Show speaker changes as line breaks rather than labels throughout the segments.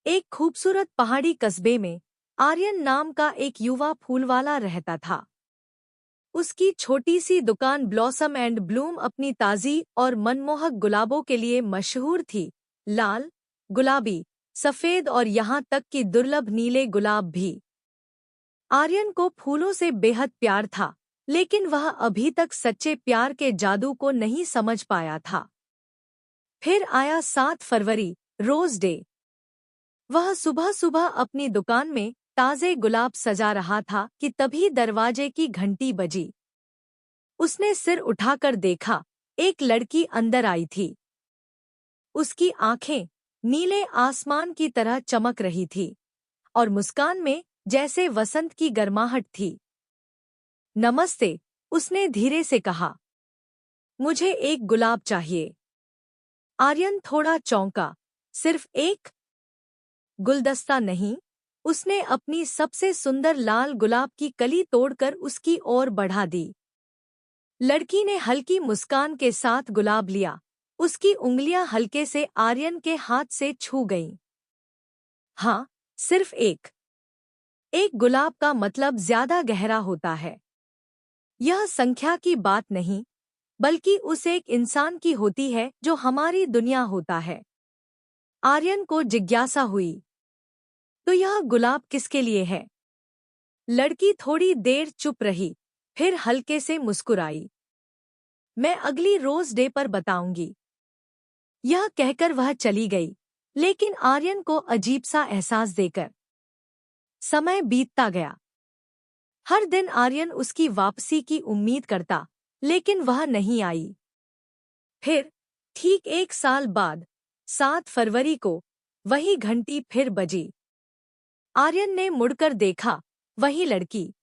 एक खूबसूरत पहाड़ी कस्बे में आर्यन नाम का एक युवा फूलवाला रहता था। उसकी छोटी सी दुकान ब्लॉसम एंड ब्लूम अपनी ताज़ी और मनमोहक गुलाबों के लिए मशहूर थी। लाल, गुलाबी, सफ़ेद और यहाँ तक कि दुर्लभ नीले गुलाब भी। आर्यन को फूलों से बेहद प्यार था, लेकिन वह अभी तक सच्चे प्यार के जादू को नहीं समझ पाया था। फिर आया 7 फरवरी, रोज डे। वह सुबह सुबह अपनी दुकान में ताजे गुलाब सजा रहा था कि तभी दरवाजे की घंटी बजी। उसने सिर उठाकर देखा, एक लड़की अंदर आई थी। उसकी आंखें नीले आसमान की तरह चमक रही थी और मुस्कान में जैसे वसंत की गर्माहट थी। नमस्ते, उसने धीरे से कहा। मुझे एक गुलाब चाहिए। आर्यन थोड़ा चौंका। सिर्फ एक? गुलदस्ता नहीं। उसने अपनी सबसे सुंदर लाल गुलाब की कली तोड़कर उसकी ओर बढ़ा दी। लड़की ने हल्की मुस्कान के साथ गुलाब लिया। उसकी उंगलियां हल्के से आर्यन के हाथ से छू गईं। हाँ, सिर्फ एक। एक गुलाब का मतलब ज्यादा गहरा होता है। यह संख्या की बात नहीं, बल्कि उस एक इंसान की होती है जो हमारी दुनिया होता है। आर्यन को जिज्ञासा हुई, तो यह गुलाब किसके लिए है? लड़की थोड़ी देर चुप रही, फिर हल्के से मुस्कुराई। मैं अगली रोज डे पर बताऊंगी। यह कहकर वह चली गई, लेकिन आर्यन को अजीब सा एहसास देकर। समय बीतता गया। हर दिन आर्यन उसकी वापसी की उम्मीद करता, लेकिन वह नहीं आई। फिर ठीक 1 साल बाद 7 फरवरी को वही घंटी फिर बजी। आर्यन ने मुड़कर देखा, वही लड़की,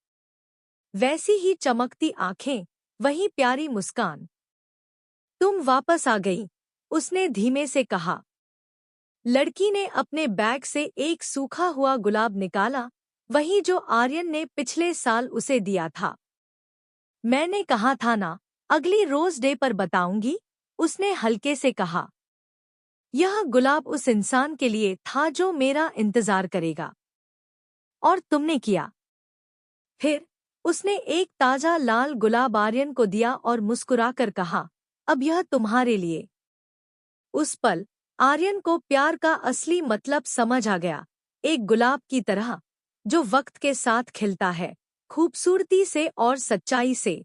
वैसी ही चमकती आंखें, वही प्यारी मुस्कान। तुम वापस आ गई, उसने धीमे से कहा। लड़की ने अपने बैग से एक सूखा हुआ गुलाब निकाला, वही जो आर्यन ने पिछले साल उसे दिया था। मैंने कहा था ना, अगली रोज डे पर बताऊंगी, उसने हल्के से कहा। यह गुलाब उस इंसान के लिए था जो मेरा इंतजार करेगा। और तुमने किया। फिर उसने एक ताजा लाल गुलाब आर्यन को दिया और मुस्कुराकर कहा, अब यह तुम्हारे लिए। उस पल आर्यन को प्यार का असली मतलब समझ आ गया। एक गुलाब की तरह, जो वक्त के साथ खिलता है, खूबसूरती से और सच्चाई से।